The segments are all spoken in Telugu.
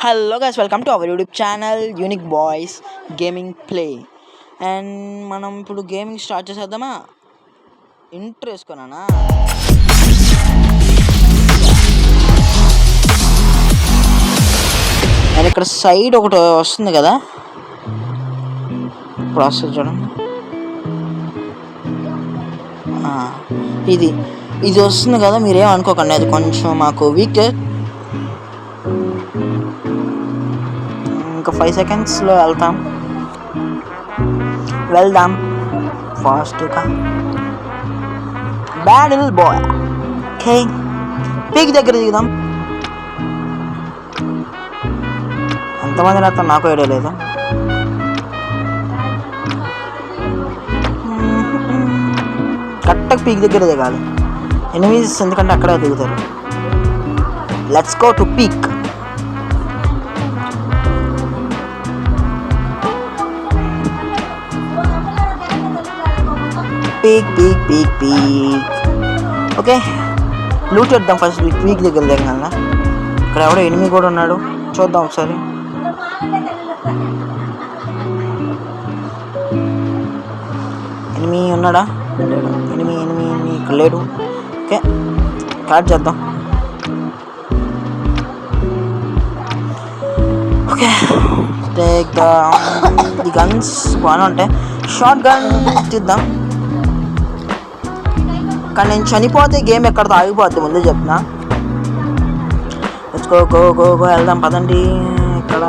Hello guys, welcome to our YouTube channel unique boys gaming play. And మనం ఇప్పుడు గేమింగ్ స్టార్ట్ చేసేద్దామా? ఇంట్రో వేసుకున్నానా? అండ్ ఇక్కడ సైడ్ ఒకటి వస్తుంది కదా, ఇప్పుడు వస్తుంది చూడండి. ఇది వస్తుంది కదా, మీరేం అనుకోకండి, అది కొంచెం మాకు వీక్. ఇంకా 5 సెకండ్స్లో వెళ్దాం ఫాస్ట్గా. బ్యాడిల్ బాయ్. ఓకే, పీక్ దగ్గర దిగుదాం. ఎంతమంది నాతో నాకు ఐడియా లేదు. కరెక్ట్గా పీక్ దగ్గర దిగాలి. ఎనిమీస్ ఎందుకంటే అక్కడే దిగుతారు. Let's go to peak. Peak. Okay, loot చేద్దాం ఫస్ట్. పీక్ దగ్గర దిగగలనా? ఇక్కడ ఎవడో ఎనిమి కూడా ఉన్నాడు, చూద్దాం ఒకసారి. ఎనిమి ఉన్నాడా? ఎనిమి ఇక్కడ లేడు. ఓకే, స్టార్ట్ చేద్దాం. Okay, take the guns. బాగానే ఉంటాయి. షార్ట్ గన్ తీద్దాం. కానీ నేను చనిపోతే గేమ్ ఎక్కడితో ఆగిపోద్ది, ముందే చెప్తున్నా. లెట్స్ గో వెళ్దాం పదండి. ఇక్కడ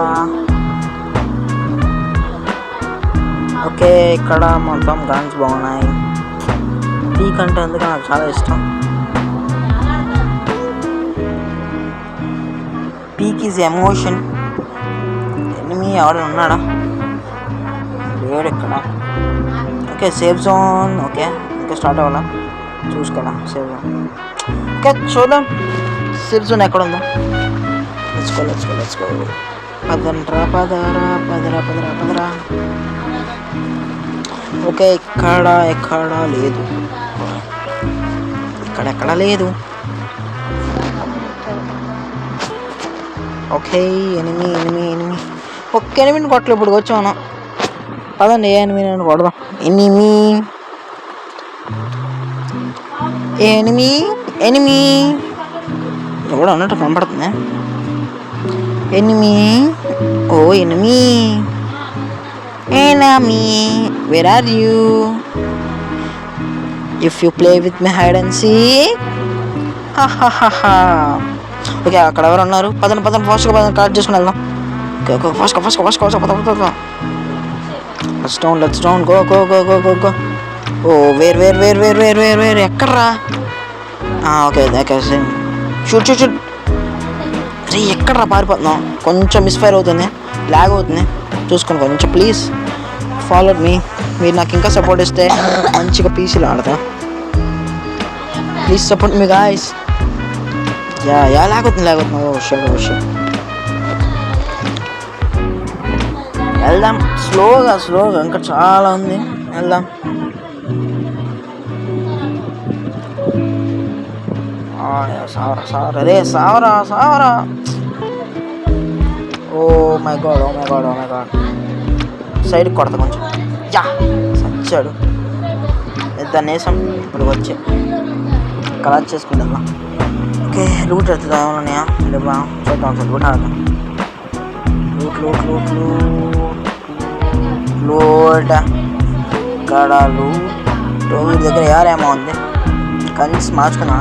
ఓకే, ఇక్కడ మొత్తం గన్స్ బాగున్నాయి. పీక్ అంటే అందుకే నాకు చాలా ఇష్టం. Peak is emotion. ఎనిమి ఎవరైనా ఉన్నాడా? లేడు ఇక్కడ. Okay, safe zone. ఓకే, ఇంకా స్టార్ట్ అవ్వాలా? చూసుకోవాలా సేఫ్ జోన్. ఓకే, చూద్దాం సేఫ్ జోన్ ఎక్కడ ఉందో. Let's go. పదరా. ఓకే, ఎక్కడా లేదు. ఎక్కడ లేదు. Okay, enemy. ఒక్క ఎనిమిని కొట్టలు ఇప్పుడు వచ్చాను. పదండి, ఏ ఎనిమిది నేను కొడదాం. ఎనిమి ఎవడో అన్నట్టు కనపడుతుంది. Enemy where are you? If you play with my hide and seek. Okay, అక్కడ ఎవరు ఉన్నారు? పదండి ఫాస్ట్గా కట్ చేసుకుని వెళ్దాం. ఓకే, ఫాస్ట్గా. Let's down go. Oh where ఎక్కడ్రా? Okay, shoot. అరే ఎక్కడ్రా పారిపోతున్నాం? కొంచెం మిస్ఫైర్ అవుతుంది, లాగ్ అవుతుంది, చూసుకోండి కొంచెం ప్లీజ్. Follow me. మీరు నాకు ఇంకా సపోర్ట్ ఇస్తే మంచిగా పీసీలో ఆడతా. Please support me guys. లాగవుతుంది. Oh shoot. వెళ్దాం స్లోగా. ఇంకా చాలా ఉంది, వెళ్దాం. సావరా. Oh my god. సైడ్ కొడతా కొంచెం. సచ్చాడు. దాన్ని వేసాం. ఇప్పుడు వచ్చే కలర్ చేసుకుంటా. ఓకే, లూట్ అవుతుందా? ఏమన్నాయా? చూద్దాం సార్. లూట్ ఆడదాం. లూట్ ఇక్కడ వీడి దగ్గర యారేమో ఉంది. గన్స్ మార్చుకున్నా.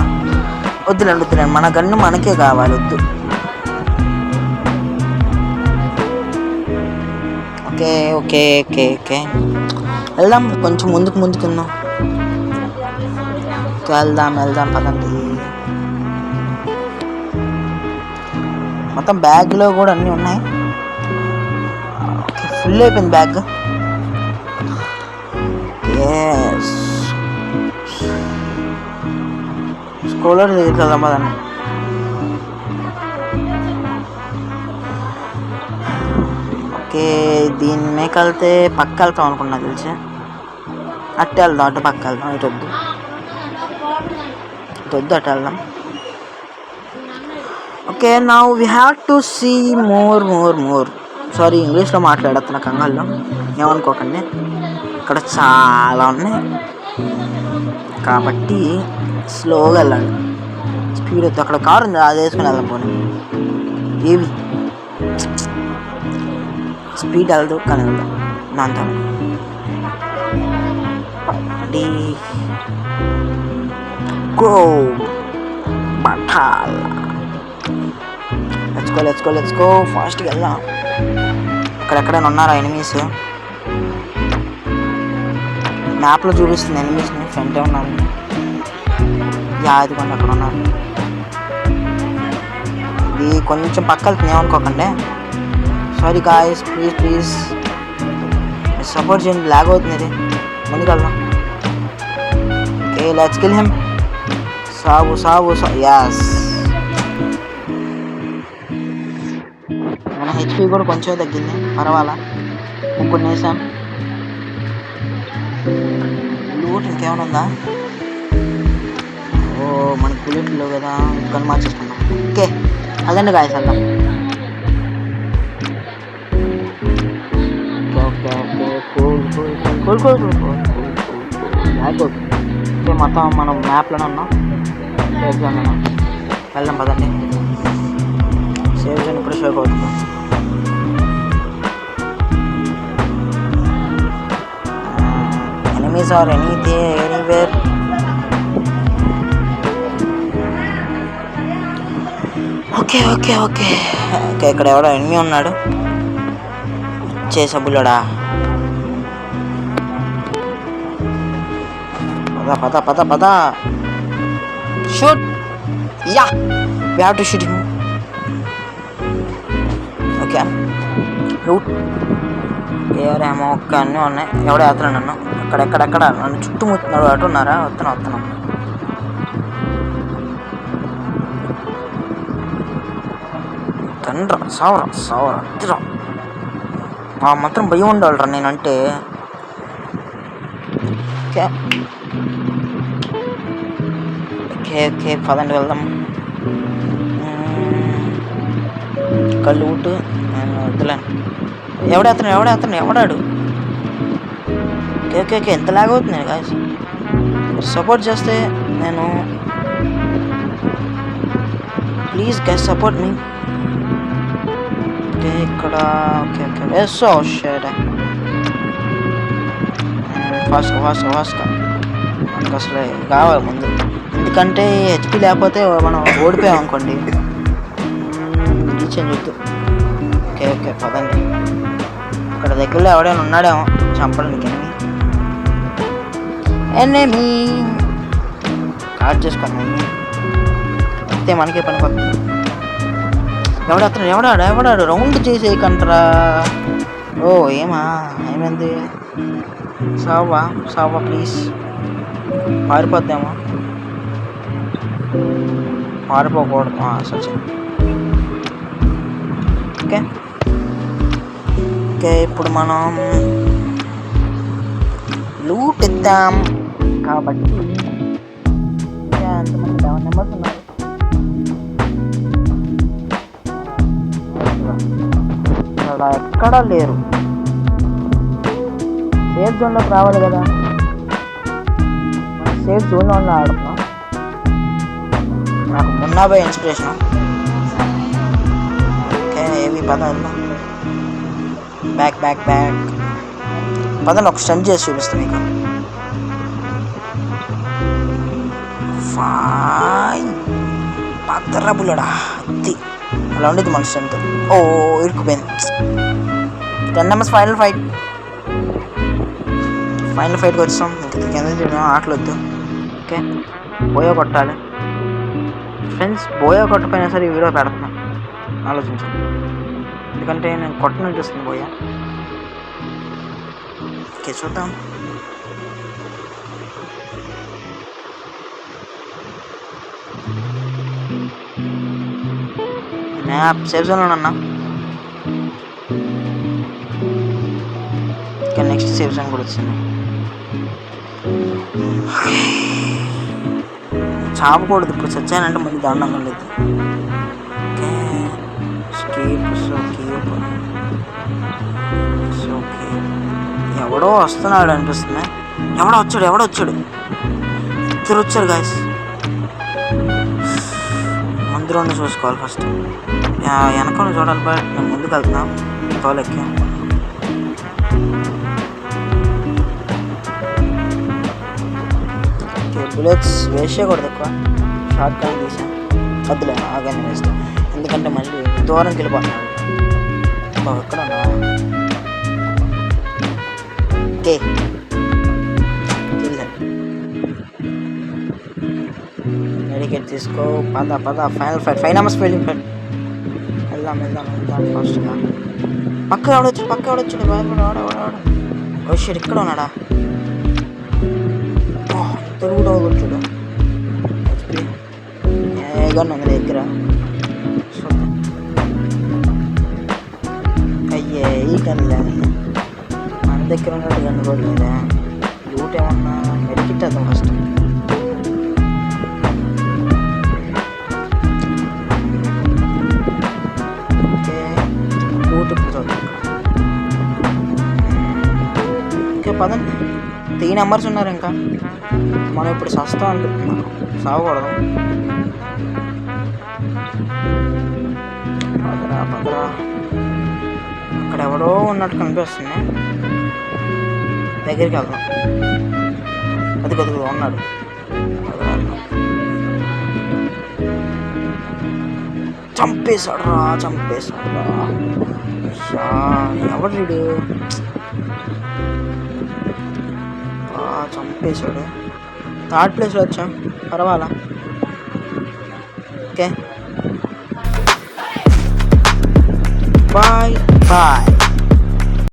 వద్దులేండి, మన గన్ను మనకే కావాలి. వద్దు. ఓకే. వెళ్దాం కొంచెం ముందుకు వెళ్దాం పదండి. మొత్తం బ్యాగ్లో కూడా అన్నీ ఉన్నాయి. ఓకే, ఫుల్ అయిపోయింది బ్యాగ్. స్కూలర్ వెళ్దాం పదండి. ఓకే, దీన్నే కలితే పక్క వెళ్తాం అనుకున్నా, తెలిసి అట్టు వెళ్దాం. అటు పక్క వెళ్దాం. ఇటు వద్దు, అటు వెళ్దాం. Okay now we have to see more. Sorry ఇంగ్లీష్లో మాట్లాడుతున్నా కంగాల్లో, ఏమనుకోకండి. ఇక్కడ చాలా ఉన్నాయి కాబట్టి స్లోగా వెళ్ళాలి. స్పీడ్ వద్దు. అక్కడ కారు ఉంది, అది వేసుకుని వెళ్దాం. పోనీ ఏవి స్పీడ్ వెళ్దు కానీ వెళ్దాం దాంతో. గో బఠాల్. లెట్స్ గో ఫాస్ట్గా వెళ్దాం. అక్కడెక్కడైనా ఉన్నారా ఎనిమీస్? మ్యాప్లో చూపిస్తుంది ఎనిమీస్ని. ఫ్రంటే ఉన్నారు. ఇదిగోండి అక్కడ ఉన్నారు. ఇది కొంచెం పక్క వెళ్తుంది, ఏమనుకోకండి. సారీ గాయస్, ప్లీజ్ సపోర్ట్ చేయండి. లాగ్ అవుతుంది, ఇది ముందుకెళ్దాం. Okay let's kill him. సావు యాస్. మన హెచ్పి కూడా కొంచెం తగ్గింది, పర్వాలా. ముగ్గురు వేసాం. లూట్ ఇంకేమైనా ఉందా? ఓ మనకి బుల్లెట్లు కదా, గన్ మార్చేసుకుందాం. ఓకే అదండి గాయస్, వెళ్దాం. ఓకే మొత్తం మనం మ్యాప్లోనే ఉన్నాం. సేఫ్ జోన్ వెళ్దాం పదండి. సేఫ్ జోన్ ఇప్పుడు షేక్ అవుతుంది. Enemies or anywhere. ఓకే ఇక్కడ ఎవడో ఎనిమీ ఉన్నాడు. చేసబుల్లడా. పద shoot. Yeah we have to shoot him. Okay loot ఏమో ఒక్క అన్నీ ఉన్నాయి. ఎవడో వేస్తున్నాడు నన్ను. అక్కడెక్కడెక్కడ నన్ను చుట్టుముట్టున్నాడు. అటు ఉన్నారా? వస్తున్నాం. తండ్రా సావరా తిరా. ఆ మాత్రం భయం ఉండాలిరా నేనంటే. ఓకే పదండి వెళ్దాం. కళ్ళు ఊటు నేను వద్దులేను. ఎవడాడు? ఓకే ఎంత లాగ్ అవుతుంది గాయస్. సపోర్ట్ చేస్తే నేను, please guys support me. Okay ఇక్కడ ఓకే సో షేడ్ ఫాస్ట్గా మనకు అసలు కావాలి ముందు. ఎందుకంటే హెచ్పి లేకపోతే మనం ఓడిపోయాం అనుకోండి. రీచ్ అని చెప్తూ. ఓకే పదండి. ఇక్కడ దగ్గరలో ఎవడైనా ఉన్నాడేమో చంపడానికి. ఎనిమీ కాట్ చేసుకోండి. అయితే మనకే పని పడుతుంది. ఎవడాడు రౌండ్ చేసేయకంటరా. ఓ ఏమైంది? సావా ప్లీజ్. పారిపోద్దామా? పారిపోకూడదు సచిన్. ఓకే ఇప్పుడు మనం లూట్ ఇద్దాం కాబట్టి ఎంతమంది 7 మెంబర్స్ ఉన్నారు. ఇక్కడ ఎక్కడా లేరు. సేఫ్ జోన్లోకి రావాలి కదా. సేఫ్ జోన్లో ఉన్న ఆడుతున్నాం. నాకు మున్నాబాయ్ ఇన్స్పిరేషన్. ఓకే ఏవి పదండి. బ్యాక్ పదండి. ఒక స్టంట్ చేసి చూపిస్తాను మీకు. పద్దరా బుల్లడా అత్తి అలా ఉండేది మన స్టంట్. ఓ ఇరుక్కుపోయింది. 10 మెంబర్స్ ఫైనల్ ఫైట్కి వచ్చాం. ఇంకా ఆటలు వద్దు. ఓకే బోయా కొట్టాలి ఫ్రెండ్స్. బోయా కొట్టపోయినా సరే ఈ వీడియో పెడుతున్నాం, ఆలోచించండి. ఎందుకంటే నేను కొట్టను చూస్తుంది బోయా. ఓకే చూద్దాం. సేఫ్ జోన్లో ఉన్నా. ఇంకా నెక్స్ట్ సేఫ్ జోన్ కూడా వచ్చింది. చావకూడదు. ఇప్పుడు చచ్చానంటే మళ్ళీ దారుణంగా లేదు. ఓకే ఎవడో వస్తున్నాడు అనిపిస్తుంది. ఎవడో వచ్చాడు. ఇద్దరు వచ్చారు గాయస్. ముందు రెండు చూసుకోవాలి ఫస్ట్. వెనక చూడాలి. బట్ నేను ముందుకు వెళ్తున్నా తోలెక్కి. బుల్లెట్స్ వేస్ట్ చేయకూడదు ఎక్కువ. షార్ట్ కట్ తీసాను. వద్దులే ఆగానే వేస్తాను, ఎందుకంటే మళ్ళీ దూరంకి వెళ్ళిపోతున్నాడు. ఎక్కడ ఓకే మెడికేట్ తీసుకో. పద final fight 5 numbers fielding fight. వెళ్దాం ఫాస్ట్గా. పక్క ఎవడొచ్చాడు బాగా. ఓషిడ్ ఇక్కడ ఉన్నాడా? తెలుగు వచ్చాడు. గన్ ఉంది దగ్గర. అయ్యే ఈ గన్లే మన దగ్గర ఉన్నట్టు గన్ను కూడా లేదా? లూట్ ఏమన్నా మెడికిట్ అద్దాం ఫస్ట్. ఓకే లూట్ ఇప్పుడు ఓకే పదండి. 3 numbers ఉన్నారు ఇంకా. మనం ఇప్పుడు సస్తా అనుకుంటున్నాం, సాగకూడదు. పదరా అక్కడ ఎవడో ఉన్నట్టు కనిపిస్తుంది. దగ్గరికి వెళ్దాం. అది ఉన్నాడు. చంపేశాడు రా. ఎవడు వీడు? చంపేశాడు. 3rd ప్లేస్లో వచ్చాం, పర్వాలా. Okay bye.